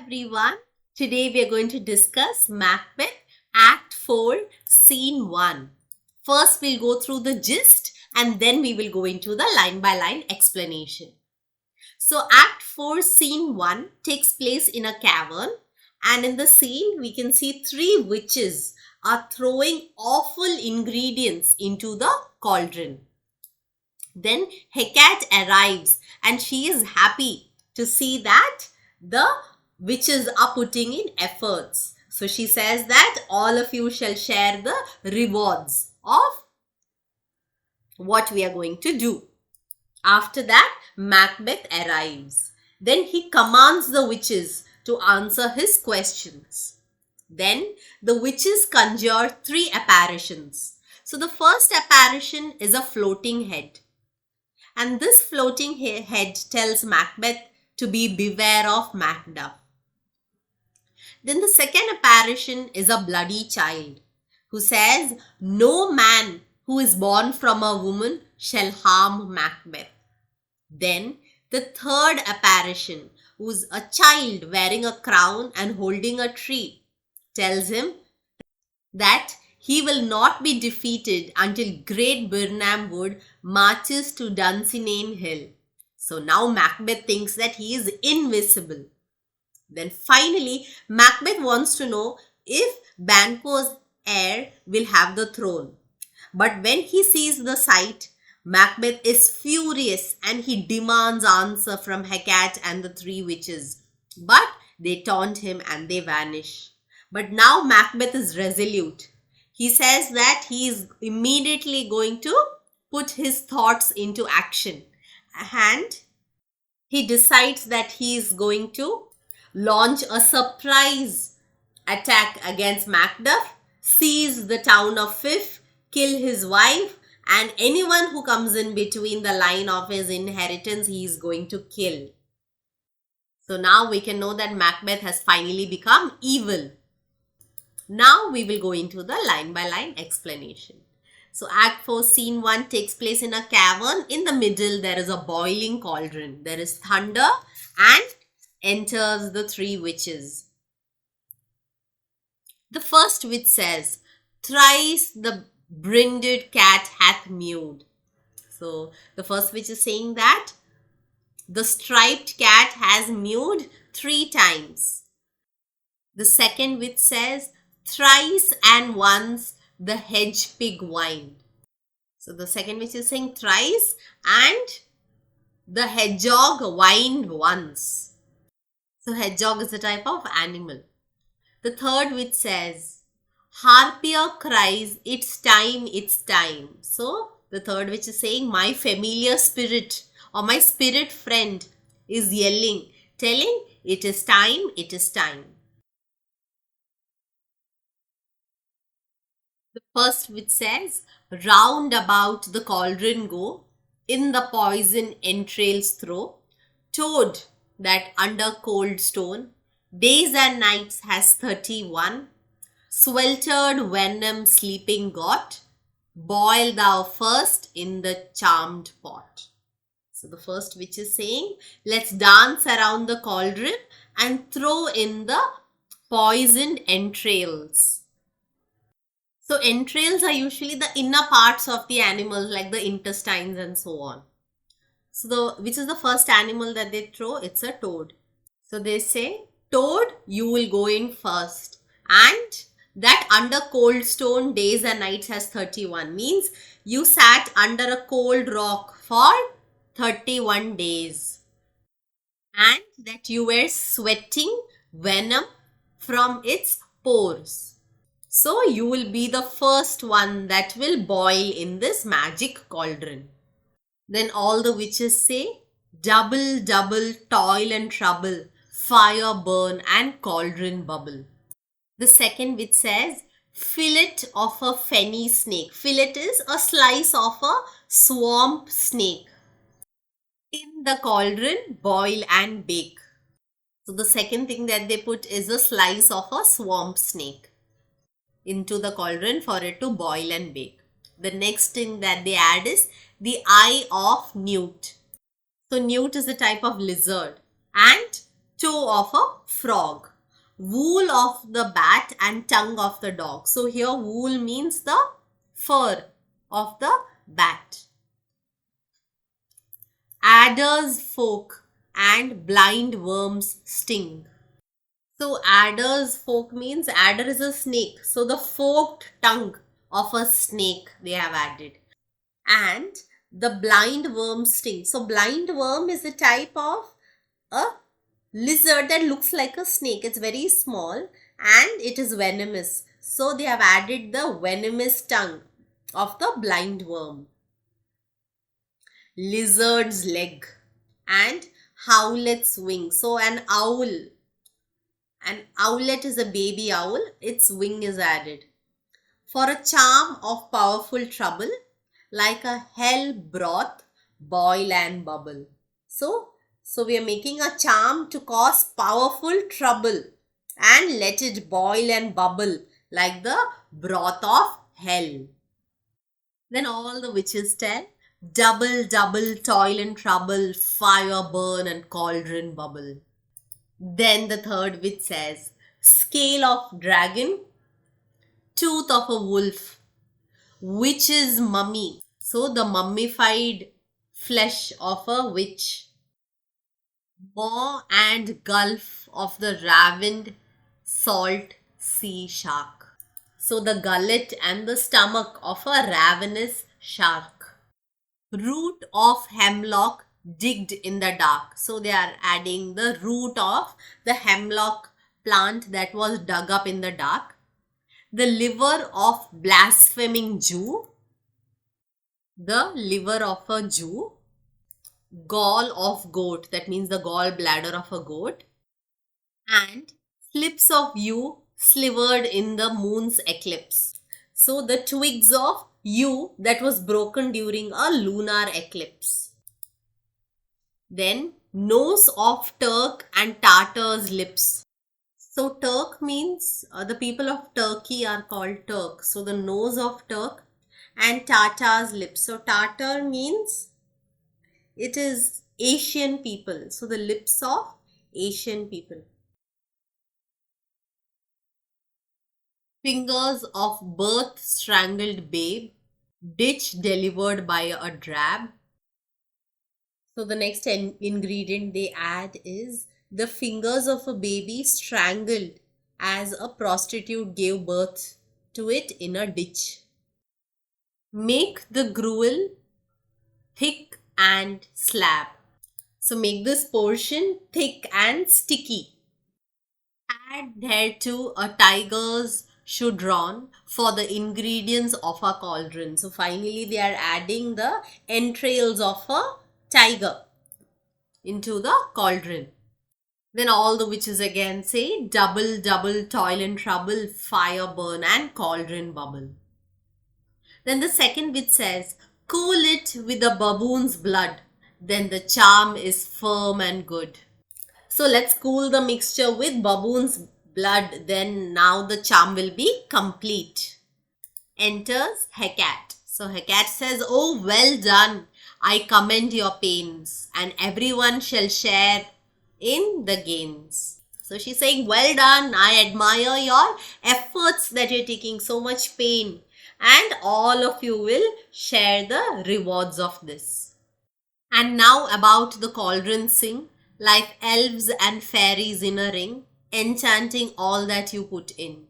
everyone. Today we are going to discuss Macbeth Act 4 Scene 1. First we'll go through the gist and then we will go into the line by line explanation. So Act 4 Scene 1 takes place in a cavern, and in the scene we can see three witches are throwing awful ingredients into the cauldron. Then Hecate arrives and she is happy to see that the witches are putting in efforts. So she says that all of you shall share the rewards of what we are going to do. After that, Macbeth arrives. Then he commands the witches to answer his questions. Then the witches conjure three apparitions. So the first apparition is a floating head. And this floating head tells Macbeth to be beware of Macduff. Then the second apparition is a bloody child who says, no man who is born from a woman shall harm Macbeth. Then the third apparition, who's a child wearing a crown and holding a tree, tells him that he will not be defeated until Great Birnam Wood marches to Dunsinane Hill. So now Macbeth thinks that he is invisible. Then finally, Macbeth wants to know if Banquo's heir will have the throne. But when he sees the sight, Macbeth is furious and he demands answer from Hecate and the three witches. But they taunt him and they vanish. But now Macbeth is resolute. He says that he is immediately going to put his thoughts into action. And he decides that he is going to launch a surprise attack against Macduff, seize the town of Fife, kill his wife, and anyone who comes in between the line of his inheritance, he is going to kill. So now we can know that Macbeth has finally become evil. Now we will go into the line by line explanation. So Act 4 Scene 1 takes place in a cavern. In the middle there is a boiling cauldron. There is thunder and enters the three witches. The first witch says, thrice the brinded cat hath mewed. So the first witch is saying that the striped cat has mewed 3 times. The second witch says, thrice and once the hedge pig whined. So the second witch is saying thrice and the hedgehog whined once. So hedgehog is a type of animal. The third witch says, harpier cries, it's time, it's time. So the third witch is saying, my familiar spirit or my spirit friend is yelling, telling it is time, it is time. The first witch says, round about the cauldron go, in the poison entrails throw, toad that under cold stone, days and nights has 31, sweltered venom sleeping got, boil thou first in the charmed pot. So the first witch is saying, let's dance around the cauldron and throw in the poisoned entrails. So entrails are usually the inner parts of the animals, like the intestines and so on. So which is the first animal that they throw? It's a toad. So they say, toad, you will go in first. And that under cold stone days and nights has 31. Means you sat under a cold rock for 31 days. And that you were sweating venom from its pores. So you will be the first one that will boil in this magic cauldron. Then all the witches say, double, double, toil and trouble, fire burn and cauldron bubble. The second witch says, fillet of a fenny snake. Fillet is a slice of a swamp snake. In the cauldron, boil and bake. So the second thing that they put is a slice of a swamp snake into the cauldron for it to boil and bake. The next thing that they add is the eye of newt. So newt is a type of lizard, and toe of a frog, wool of the bat and tongue of the dog. So here wool means the fur of the bat. Adder's fork and blind worm's sting. So adder's fork means adder is a snake. So the forked tongue of a snake they have added. And the blind worm sting. So blind worm is a type of a lizard that looks like a snake. It's very small and it is venomous. So they have added the venomous tongue of the blind worm. Lizard's leg and howlet's wing. So an owlet is a baby owl. Its wing is added. For a charm of powerful trouble, like a hell broth, boil and bubble. So we are making a charm to cause powerful trouble and let it boil and bubble like the broth of hell. Then all the witches tell, double, double, toil and trouble, fire burn and cauldron bubble. Then the third witch says, scale of dragon, tooth of a wolf, witch's mummy. So the mummified flesh of a witch. Maw and gulf of the ravined salt sea shark. So the gullet and the stomach of a ravenous shark. Root of hemlock digged in the dark. So they are adding the root of the hemlock plant that was dug up in the dark. The liver of blaspheming Jew. The liver of a Jew. Gall of goat, that means the gall bladder of a goat. And slips of yew slivered in the moon's eclipse. So the twigs of yew that was broken during a lunar eclipse. Then nose of Turk and Tartar's lips. So Turk means the people of Turkey are called Turk. So the nose of Turk and Tartar's lips. So Tartar means it is Asian people. So the lips of Asian people. Fingers of birth strangled babe, ditch delivered by a drab. So the next ingredient they add is the fingers of a baby strangled as a prostitute gave birth to it in a ditch. Make the gruel thick and slab. So make this portion thick and sticky. Add thereto a tiger's chaudron for the ingredients of a cauldron. So finally they are adding the entrails of a tiger into the cauldron. Then all the witches again say, double, double, toil and trouble, fire burn and cauldron bubble. Then the second witch says, cool it with a baboon's blood, then the charm is firm and good. So let's cool the mixture with baboon's blood, then now the charm will be complete. Enters Hecate. So Hecate says, oh, well done. I commend your pains, and everyone shall share in the gains. So she's saying, well done. I admire your efforts that you're taking so much pain, and all of you will share the rewards of this. And now about the cauldron sing, like elves and fairies in a ring, enchanting all that you put in.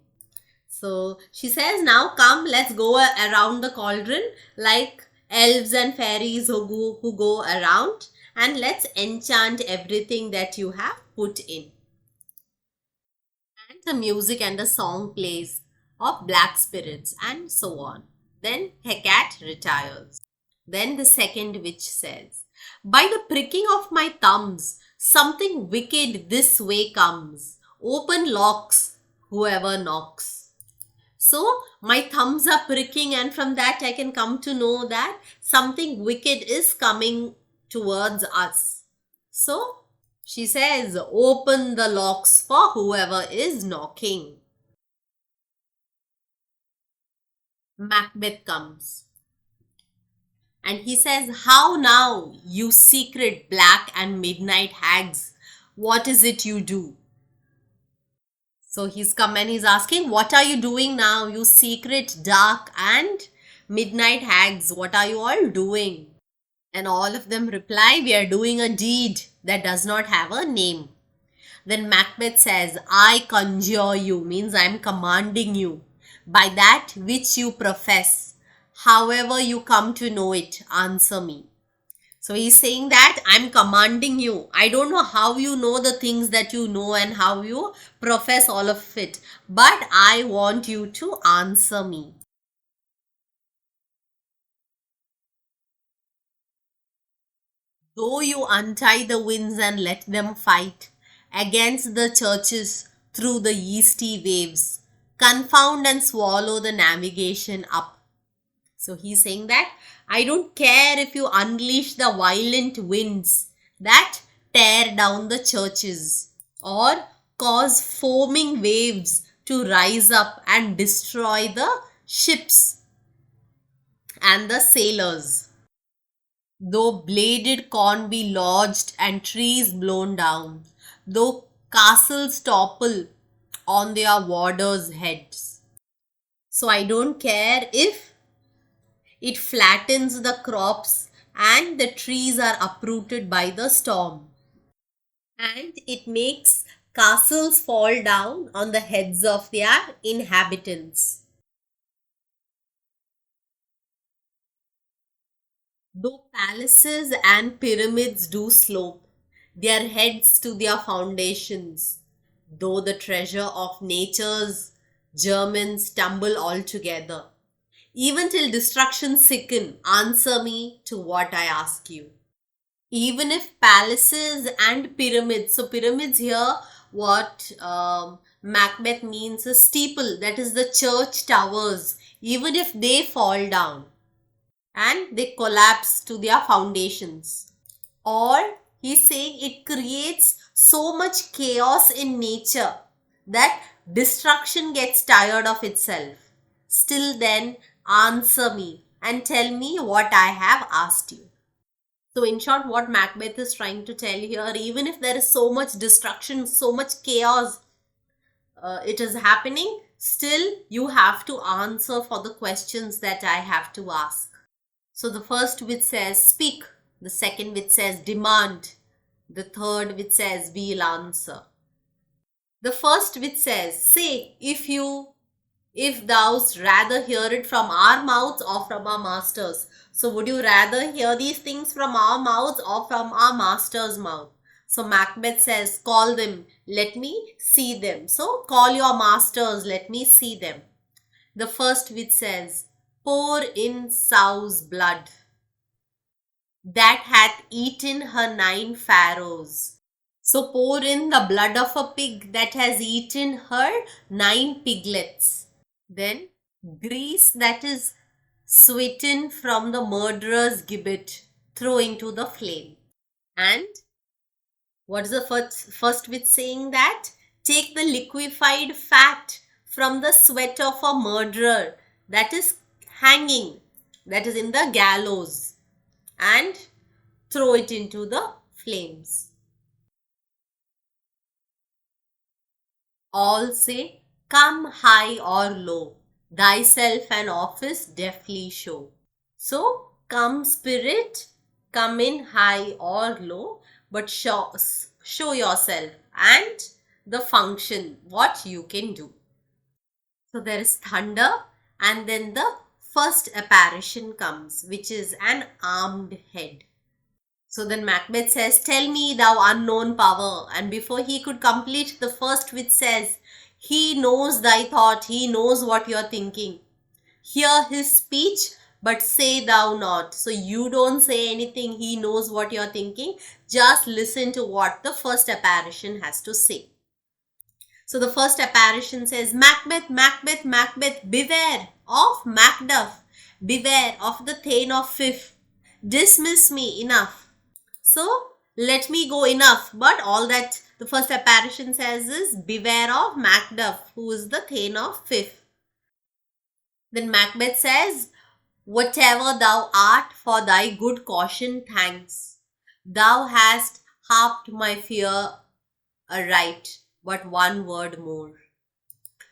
So she says, now come, let's go around the cauldron like elves and fairies who go around, and let's enchant everything that you have put in. And the music and the song plays of black spirits and so on. Then Hecate retires. Then the second witch says, by the pricking of my thumbs, something wicked this way comes. Open locks, whoever knocks. So my thumbs are pricking, and from that I can come to know that something wicked is coming towards us. So she says, open the locks for whoever is knocking. Macbeth comes. And he says, how now, you secret black and midnight hags, what is it you do? So he's come and he's asking, what are you doing now, you secret, dark, and midnight hags? What are you all doing? And all of them reply, we are doing a deed that does not have a name. Then Macbeth says, I conjure you, means I am commanding you, by that which you profess. However you come to know it, answer me. So he's saying that I'm commanding you. I don't know how you know the things that you know and how you profess all of it, but I want you to answer me. Though you untie the winds and let them fight against the churches through the yeasty waves, confound and swallow the navigation up. So he's saying that I don't care if you unleash the violent winds that tear down the churches or cause foaming waves to rise up and destroy the ships and the sailors. Though bladed corn be lodged and trees blown down, though castles topple on their warders' heads. So I don't care if it flattens the crops and the trees are uprooted by the storm. And it makes castles fall down on the heads of their inhabitants. Though palaces and pyramids do slope their heads to their foundations, though the treasure of nature's germins tumble altogether, even till destruction sicken, answer me to what I ask you. Even if palaces and pyramids, so pyramids here, what Macbeth means a steeple, that is the church towers, even if they fall down and they collapse to their foundations, or he's saying it creates so much chaos in nature that destruction gets tired of itself, still then answer me and tell me what I have asked you. So, in short, what Macbeth is trying to tell here, even if there is so much destruction, so much chaos, it is happening, still you have to answer for the questions that I have to ask. So, the first which says speak, the second which says demand, the third which says we'll answer. The first which says, say, if thou'st rather hear it from our mouths or from our masters. So would you rather hear these things from our mouths or from our master's mouth? So Macbeth says, call them, let me see them. So call your masters, let me see them. The first which says, pour in sow's blood that hath eaten her 9 farrows. So pour in the blood of a pig that has eaten her 9 piglets. Then grease that is sweetened from the murderer's gibbet, throw into the flame. And what is the first with saying that? Take the liquefied fat from the sweat of a murderer that is hanging, that is in the gallows, and throw it into the flames. All say, come high or low, thyself an office deftly show. So, come spirit, come in high or low, but show yourself and the function, what you can do. So, there is thunder, and then the first apparition comes, which is an armed head. So then Macbeth says, tell me, thou unknown power. And before he could complete the first which says, he knows thy thought, he knows what you are thinking. Hear his speech, but say thou not. So you don't say anything, he knows what you are thinking. Just listen to what the first apparition has to say. So the first apparition says, Macbeth, Macbeth, Macbeth, beware of Macduff, beware of the Thane of Fife. Dismiss me, enough. So, let me go, enough. But all that the first apparition says is, beware of Macduff, who is the Thane of Fife. Then Macbeth says, whatever thou art, for thy good caution thanks. Thou hast harped my fear right, but one word more.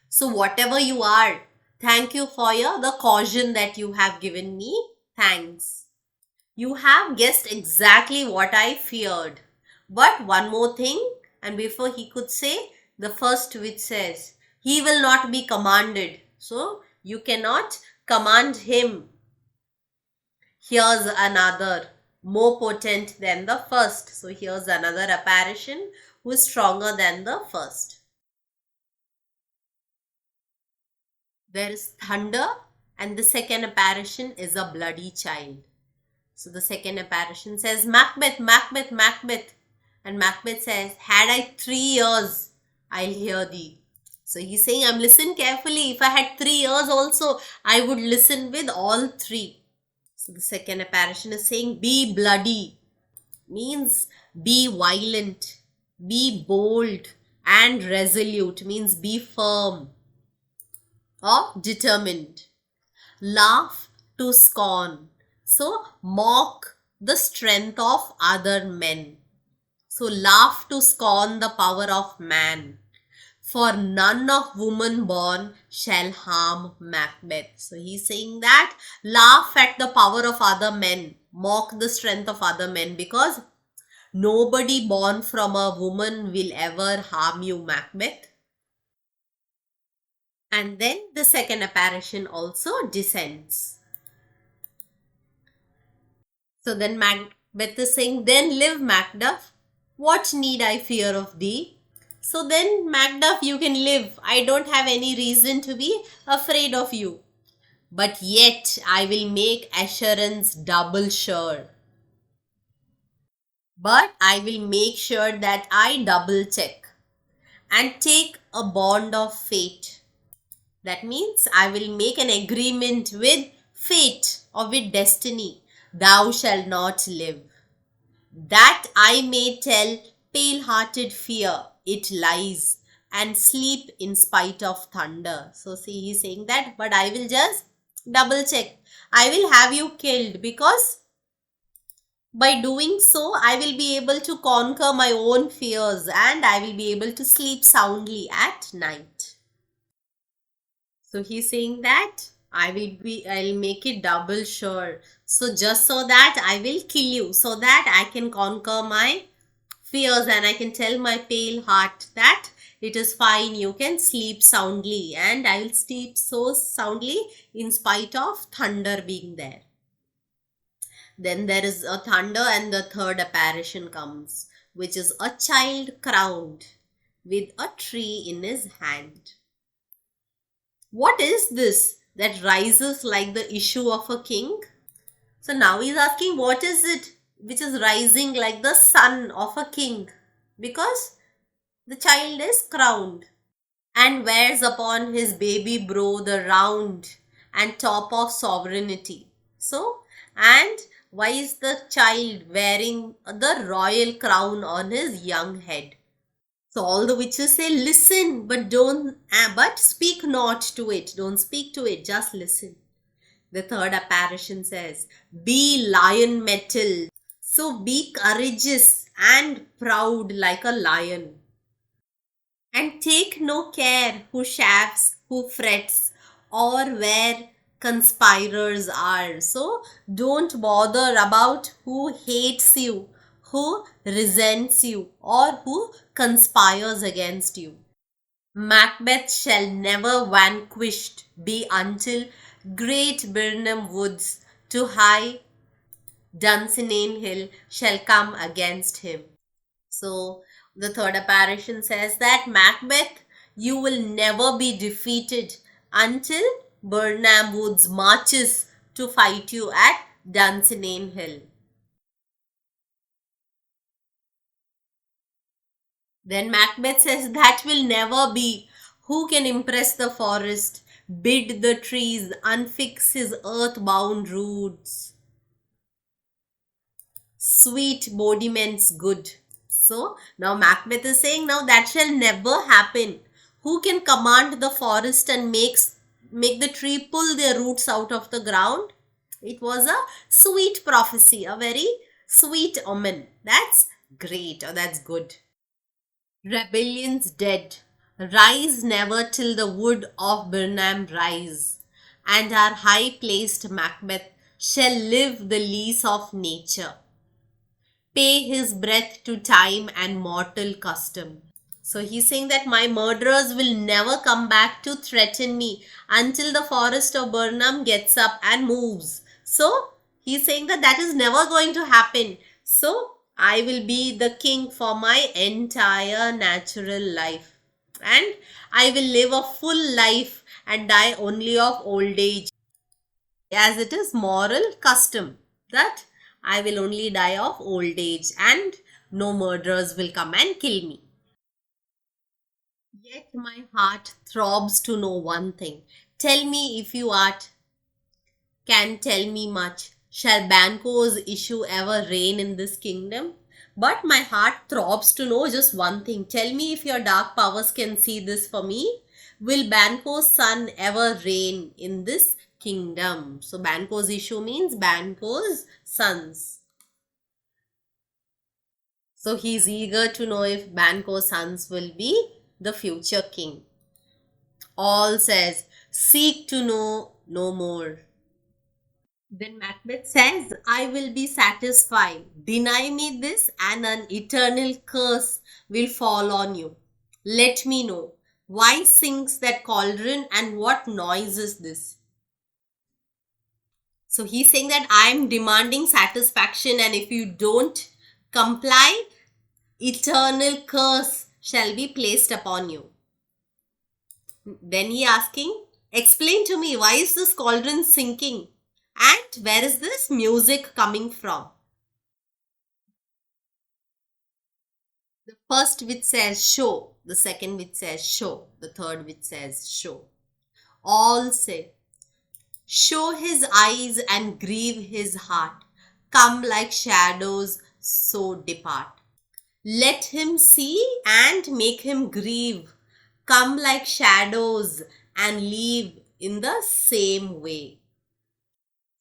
So whatever you are, thank you for the caution that you have given me. Thanks. You have guessed exactly what I feared. But one more thing, and before he could say, the first which says, he will not be commanded. So you cannot command him. Here's another more potent than the first. So here's another apparition who is stronger than the first. There is thunder, and the second apparition is a bloody child. So the second apparition says, Macbeth, Macbeth, Macbeth. And Macbeth says, had I 3 ears, I'll hear thee. So he's saying, I'm listening carefully. If I had 3 ears also, I would listen with all three. So the second apparition is saying, be bloody. Means be violent, be bold and resolute. Means be firm or determined. Laugh to scorn. So mock the strength of other men. So laugh to scorn the power of man. For none of woman born shall harm Macbeth. So he's saying that laugh at the power of other men, mock the strength of other men, because nobody born from a woman will ever harm you, Macbeth. And then the second apparition also descends. So then Macbeth is saying, then live, Macduff. What need I fear of thee? So then, Macduff, you can live. I don't have any reason to be afraid of you. But yet, I will make assurance double sure. But I will make sure that I double check and take a bond of fate. That means I will make an agreement with fate or with destiny. Thou shalt not live. That I may tell pale-hearted fear, it lies, and sleep in spite of thunder. So see, he's saying that, but I will just double check. I will have you killed, because by doing so, I will be able to conquer my own fears and I will be able to sleep soundly at night. So he's saying that I'll make it double sure. So just so that I will kill you, so that I can conquer my fears and I can tell my pale heart that it is fine, you can sleep soundly, and I will sleep so soundly in spite of thunder being there. Then there is a thunder and the third apparition comes, which is a child crowned with a tree in his hand. What is this that rises like the issue of a king? So now he's asking, what is it which is rising like the son of a king? Because the child is crowned and wears upon his baby brow the round and top of sovereignty. So, and why is the child wearing the royal crown on his young head? So all the witches say, listen, but speak not to it. Don't speak to it, just listen. The third apparition says, be lion mettled. So be courageous and proud like a lion. And take no care who chafes, who frets, or where conspirers are. So don't bother about who hates you, who resents you, or who conspires against you. Macbeth shall never vanquished be until great Birnam woods to high Dunsinane Hill shall come against him. So the third apparition says that Macbeth, you will never be defeated until Birnam Woods marches to fight you at Dunsinane Hill. Then Macbeth says, that will never be. Who can impress the forest, bid the trees unfix his earth-bound roots? Sweet bodiments good. So now Macbeth is saying, now that shall never happen. Who can command the forest and make the tree pull their roots out of the ground? It was a sweet prophecy, a very sweet omen. That's great, or that's good. Rebellion's dead. Rise never till the wood of Birnam rise, and our high-placed Macbeth shall live the lease of nature, pay his breath to time and mortal custom. So he's saying that my murderers will never come back to threaten me until the forest of Burnham gets up and moves. So he's saying that that is never going to happen. So I will be the king for my entire natural life. And I will live a full life and die only of old age, as it is moral custom that I will only die of old age and no murderers will come and kill me. Yet my heart throbs to know one thing. Tell me if you art can tell me much. Shall Banquo's issue ever reign in this kingdom? But my heart throbs to know just one thing. Tell me if your dark powers can see this for me. Will Banquo's son ever reign in this kingdom? So Banquo's issue means Banquo's sons. So he's eager to know if Banquo's sons will be the future king. All says, seek to know no more. Then Macbeth says, I will be satisfied. Deny me this, and an eternal curse will fall on you. Let me know. Why sings that cauldron and what noise is this? So he's saying that I'm demanding satisfaction, and if you don't comply, eternal curse shall be placed upon you. Then he asking, explain to me, why is this cauldron sinking? And where is this music coming from? The first which says show, the second which says show, the third which says show. All say, show his eyes and grieve his heart. Come like shadows, so depart. Let him see and make him grieve. Come like shadows and leave in the same way.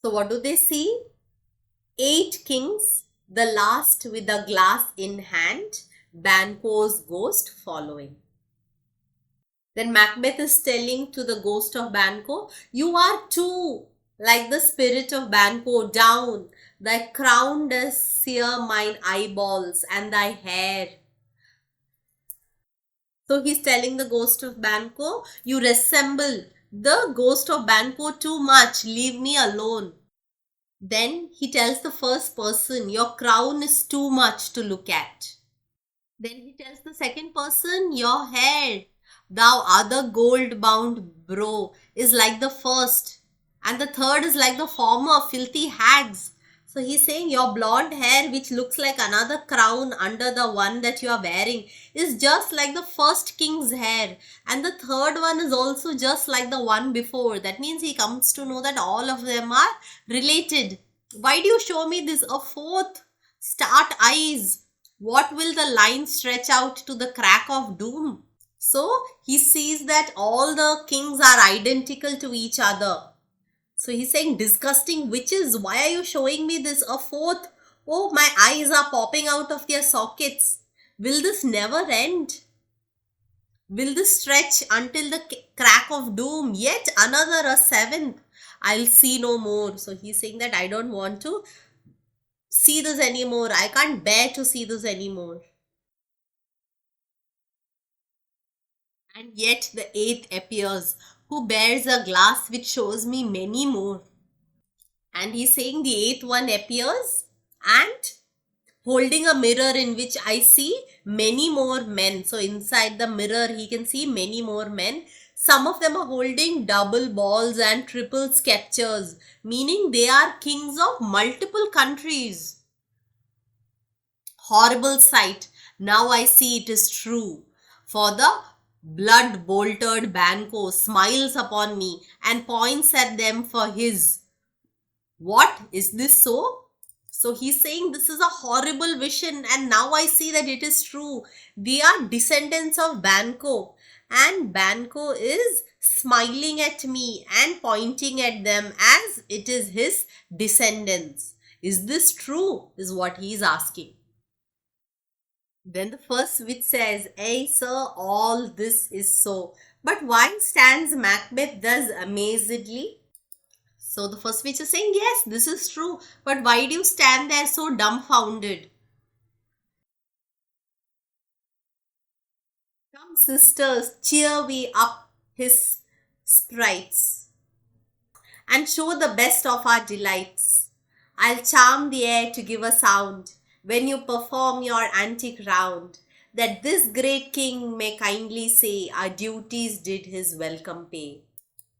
So what do they see? 8 kings, the last with a glass in hand, Banquo's ghost following. Then Macbeth is telling to the ghost of Banquo, you are too like the spirit of Banquo down. Thy crown does sear mine eyeballs and thy hair. So he's telling the ghost of Banquo, you resemble the ghost of Banquo too much. Leave me alone. Then he tells the first person, your crown is too much to look at. Then he tells the second person, your hair, thou other gold-bound bro, is like the first. And the third is like the former, filthy hags. So he's saying your blonde hair, which looks like another crown under the one that you are wearing, is just like the first king's hair. And the third one is also just like the one before. That means he comes to know that all of them are related. Why do you show me this? A fourth? Start eyes. What will the line stretch out to the crack of doom? So he sees that all the kings are identical to each other. So he's saying, disgusting witches, why are you showing me this? A fourth? Oh, my eyes are popping out of their sockets. Will this never end? Will this stretch until the crack of doom? Yet another, a seventh. I'll see no more. So he's saying that I don't want to see this anymore. I can't bear to see this anymore. And yet the eighth appears, who bears a glass which shows me many more. And he's saying the eighth one appears and holding a mirror in which I see many more men. So inside the mirror, he can see many more men. Some of them are holding double balls and triple scepters, meaning they are kings of multiple countries. Horrible sight. Now I see it is true. For the blood-boltered Banquo smiles upon me and points at them for his. What? Is this so? So he's saying this is a horrible vision and now I see that it is true. They are descendants of Banquo and Banquo is smiling at me and pointing at them as it is his descendants. Is this true? Is what he is asking. Then the first witch says, "Ay, sir, all this is so. But why stands Macbeth thus amazedly?" So the first witch is saying, "Yes, this is true. But why do you stand there so dumbfounded? Come, sisters, cheer we up his sprites and show the best of our delights. I'll charm the air to give a sound when you perform your antic round, that this great king may kindly say our duties did his welcome pay."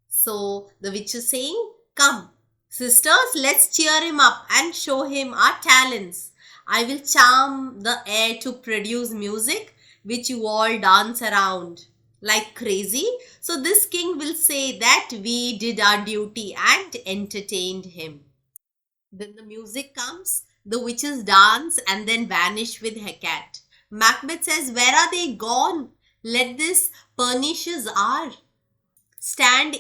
So the witch is saying, "Come, sisters, let's cheer him up and show him our talents. I will charm the air to produce music which you all dance around like crazy. So this king will say that we did our duty and entertained him." Then the music comes, the witches dance and then vanish with Hecate. Macbeth says, "Where are they gone? Let this pernicious hour stand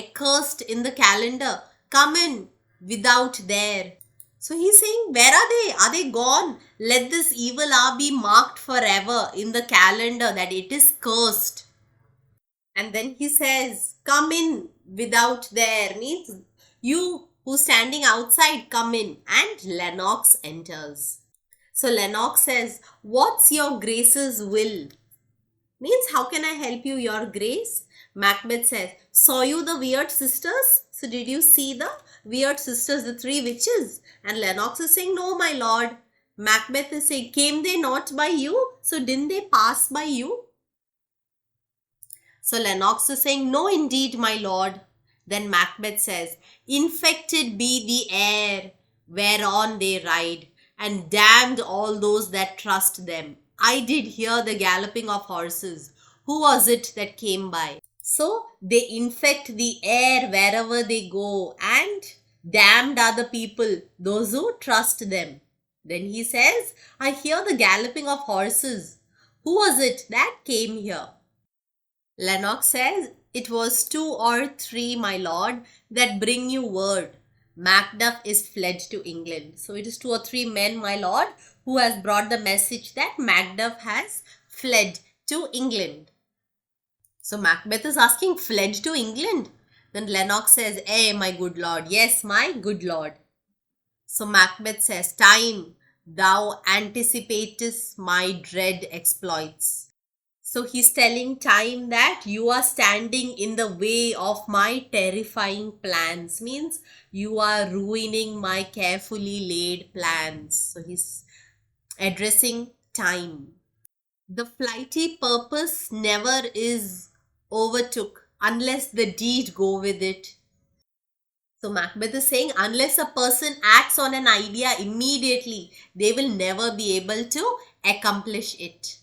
accursed in the calendar. Come in without there." So he's saying, where are they? Are they gone? Let this evil hour be marked forever in the calendar that it is cursed. And then he says, "Come in without there," means you who standing outside, come in. And Lennox enters. So Lennox says, "What's your grace's will?" Means, how can I help you, your grace? Macbeth says, "Saw you the weird sisters?" So did you see the weird sisters, the three witches? And Lennox is saying, "No, my lord." Macbeth is saying, "Came they not by you? So didn't they pass by you?" So Lennox is saying, "No, indeed, my lord." Then Macbeth says, "Infected be the air whereon they ride, and damned all those that trust them. I did hear the galloping of horses. Who was it that came by?" So they infect the air wherever they go, and damned are the people, those who trust them. Then he says, "I hear the galloping of horses. Who was it that came here?" Lennox says, "It was 2 or 3, my lord, that bring you word. Macduff is fled to England." So it is 2 or 3 men, my lord, who has brought the message that Macduff has fled to England. So Macbeth is asking, "Fled to England?" Then Lennox says, my good lord, yes, my good lord." So Macbeth says, "Time, thou anticipatest my dread exploits." So he's telling Time that you are standing in the way of my terrifying plans. Means you are ruining my carefully laid plans. So he's addressing Time. The flighty purpose never is overtook unless the deed go with it. So Macbeth is saying, unless a person acts on an idea immediately, they will never be able to accomplish it.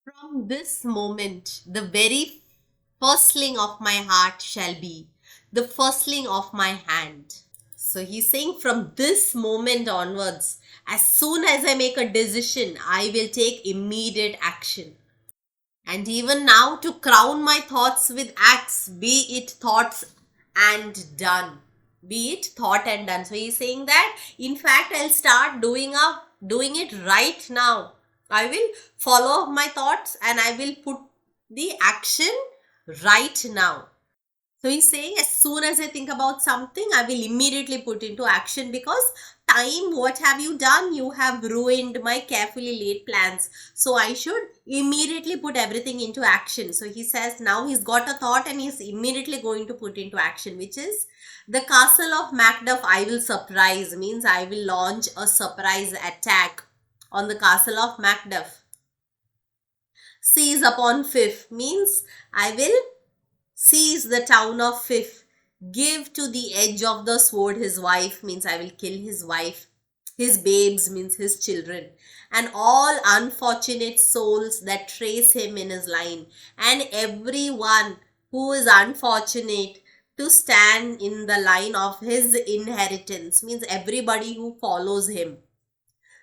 "From this moment, the very firstling of my heart shall be the firstling of my hand." So he's saying, from this moment onwards, as soon as I make a decision, I will take immediate action. And even now, to crown my thoughts with acts, be it thoughts and done. Be it thought and done. So he's saying that, in fact, I'll start doing it right now. I will follow my thoughts and I will put the action right now. So he's saying, as soon as I think about something, I will immediately put into action, because Time, what have you done? You have ruined my carefully laid plans. So I should immediately put everything into action. So he says now he's got a thought and he's immediately going to put into action, which is, the castle of Macduff I will surprise. Means I will launch a surprise attack on the castle of Macduff. Seize upon Fife means I will seize the town of Fife. Give to the edge of the sword his wife, means I will kill his wife. His babes, means his children, and all unfortunate souls that trace him in his line, and everyone who is unfortunate to stand in the line of his inheritance, means everybody who follows him.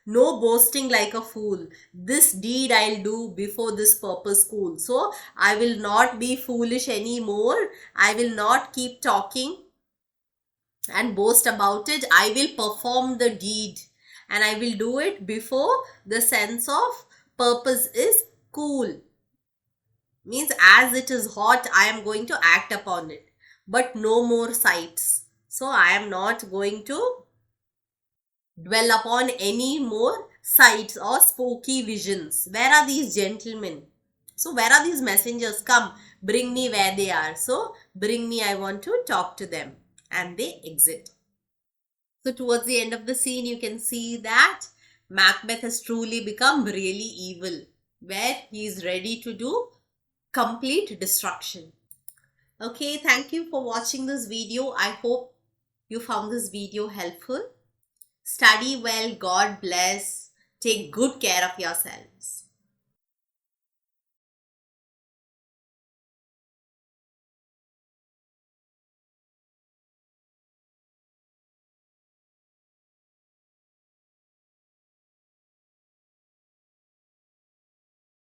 No boasting like a fool. This deed I'll do before this purpose cool. So I will not be foolish anymore. I will not keep talking and boast about it. I will perform the deed. and I will do it before the sense of purpose is cool. Means as it is hot, I am going to act upon it, but no more sights. So I am not going to dwell upon any more sights or spooky visions. Where are these gentlemen? So where are these messengers? Come, bring me where they are. So bring me, I want to talk to them. And they exit. So towards the end of the scene, you can see that Macbeth has truly become really evil, where he is ready to do complete destruction. Okay, thank you for watching this video. I hope you found this video helpful. Study well, God bless. Take good care of yourselves.